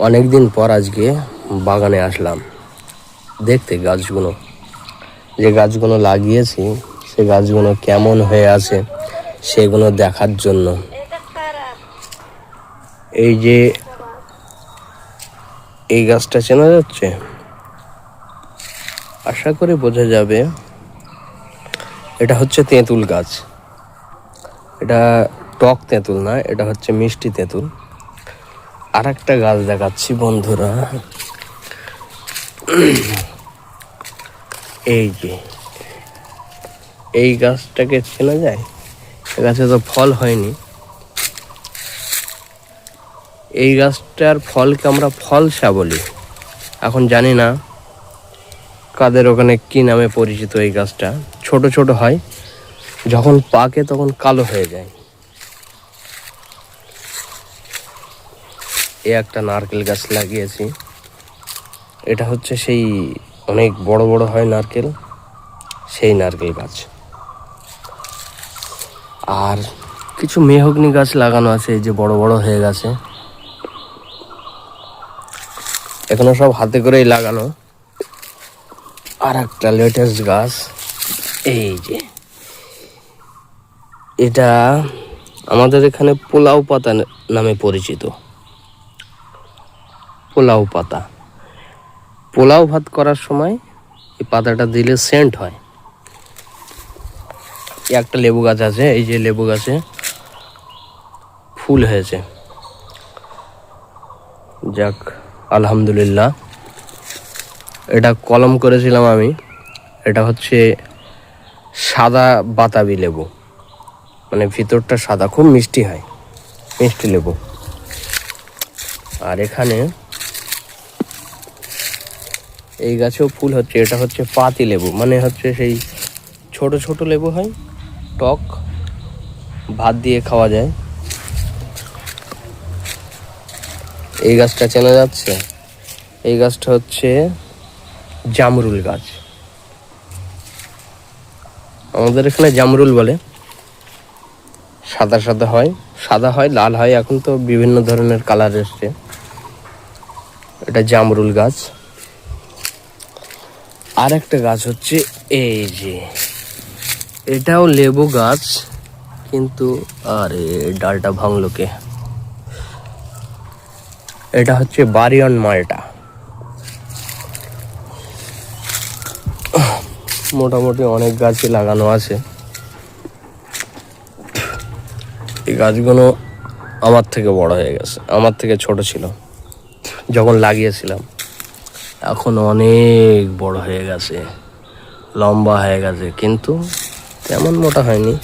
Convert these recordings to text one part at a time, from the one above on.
অনেকদিন পর আজকে বাগানে আসলাম দেখতে গাছগুলো, যে গাছগুলো লাগিয়েছি সে গাছগুলো কেমন হয়ে আছে সেগুলো দেখার জন্য। এই যে এই গাছটা চেনা যাচ্ছে, আশা করি বোঝা যাবে। এটা হচ্ছে তেঁতুল গাছ। এটা টক তেঁতুল না, এটা হচ্ছে মিষ্টি তেঁতুল। আর একটা গাছ দেখাচ্ছি বন্ধুরা, এই যে এই গাছটাকে চেনা যায়। এ গাছে তো ফল হয়নি। এই গাছটার ফলকে আমরা ফলসা বলি। এখন জানি না কাদের ওখানে কি নামে পরিচিত। এই গাছটা ছোট ছোট হয়, যখন পাকে তখন কালো হয়ে যায়। এ একটা নারকেল গাছ লাগিয়েছি। এটা হচ্ছে সেই অনেক বড় বড় হয় নারকেল, সেই নারকেল গাছ। আর কিছু মেহগনি গাছ লাগানো আছে, এই যে বড় বড় হয়ে গেছে। এখনো সব হাতে করেই লাগানো। আর একটা লেটেস্ট গাছ, এই যে এটা আমাদের এখানে পোলাও পাতা নামে পরিচিত। পোলাও পাতা, পোলাও ভাত করার সময় এই পাতাটা দিলে সেন্ট হয়। একটা লেবু গাছ আছে, এই যে লেবু গাছে ফুল হয়েছে। যাক আলহামদুলিল্লাহ। এটা কলম করেছিলাম আমি। এটা হচ্ছে সাদা বাতাবি লেবু, মানে ভিতরটা সাদা, খুব মিষ্টি হয়, মিষ্টি লেবু। আর এখানে এই গাছেও ফুল হচ্ছে। এটা হচ্ছে পাতি লেবু, মানে হচ্ছে সেই ছোট ছোট লেবু হয়, টক, ভাত দিয়ে খাওয়া যায়। এই গাছটা চেনা যাচ্ছে। এই গাছটা হচ্ছে জামরুল গাছ। আমাদের এখানে জামরুল বলে। সাদা সাদা হয়, সাদা হয়, লাল হয়, এখন তো বিভিন্ন ধরনের কালার এসছে। এটা জামরুল গাছ। আর একটা গাছ হচ্ছে এই যে, এটাও লেবু গাছ, কিন্তু আরে ডালটা ভাঙলো কে। এটা হচ্ছে বারিয়ন মালটা। মোটামুটি অনেক গাছই লাগানো আছে। এই গাছগুলো আমার থেকে বড় হয়ে গেছে, আমার থেকে ছোট ছিল যখন লাগিয়েছিলাম। এখন অনেক বড় হয়ে গেছে, লম্বা হয়ে গেছে, কিন্তু তেমন মোটা হয়নি।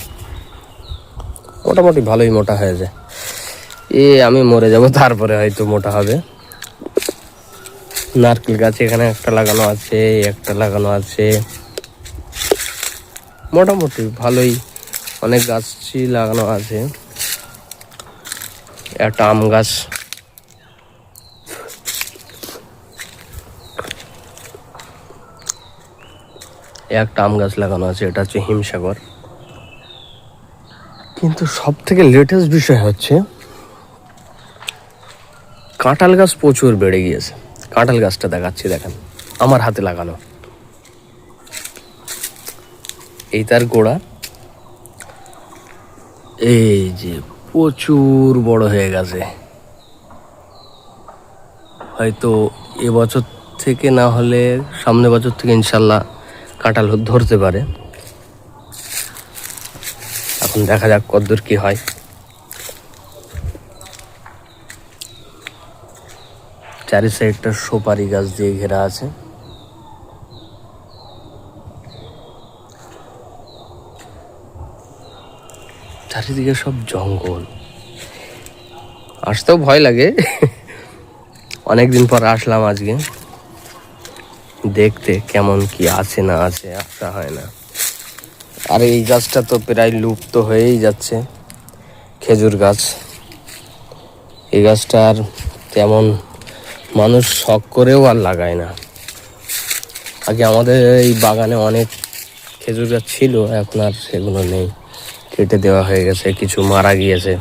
মোটামুটি ভালোই মোটা হয়ে যায়। আমি মরে যাব তারপরে হয়তো মোটা হবে। নারকেল গাছ এখানে একটা লাগানো আছে, একটা লাগানো আছে। মোটামুটি ভালোই অনেক গাছই লাগানো আছে। একটা আম গাছ, একটা আম গাছ লাগানো আছে। এটা হচ্ছে হিমসাগর। কিন্তু সব থেকে লেটেস্ট বিষয় হচ্ছে কাঁঠাল গাছ প্রচুর বেড়ে গিয়েছে। কাঁঠাল গাছটা দেখাচ্ছি, দেখেন, আমার হাতে লাগানো। এই তার গোড়া, এই যে প্রচুর বড় হয়ে গেছে। হয়তো এবছর থেকে না হলে সামনের বছর থেকে ইনশাল্লাহ কাঁঠাল ধরতে পারে। এখন দেখা যাক কতদূর কি হয়। চারি সাইডটা সুপারি গাছ দিয়ে ঘেরা আছে। চারিদিকে সব জঙ্গল, আসতেও ভয় লাগে। অনেকদিন পর আসলাম আজকে দেখতে কেমন কি আছে না আছে, আসা হয় না। আর এই গাছটা তো প্রায় লুপ্ত হয়েই যাচ্ছে, খেজুর গাছ। এই গাছটা আর তেমন মানুষ শখ করেও আর লাগায় না। আগে আমাদের এই বাগানে অনেক খেজুর গাছ ছিল, এখন আর সেগুলো নেই, কেটে দেওয়া হয়ে গেছে, কিছু মারা গিয়েছে।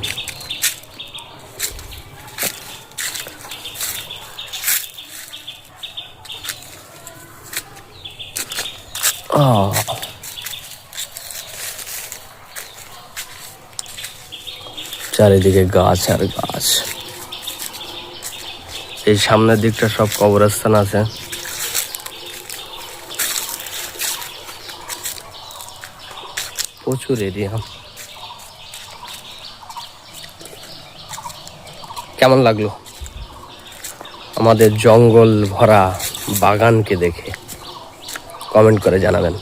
চারিদিকে গাছ আর গাছ। এই সামনের দিকটা সব কবরস্থান আছে। প্রচুর এরিয়া। কেমন লাগলো আমাদের জঙ্গল ভরা বাগানকে দেখে? কমেন্ট করে জানাবেন।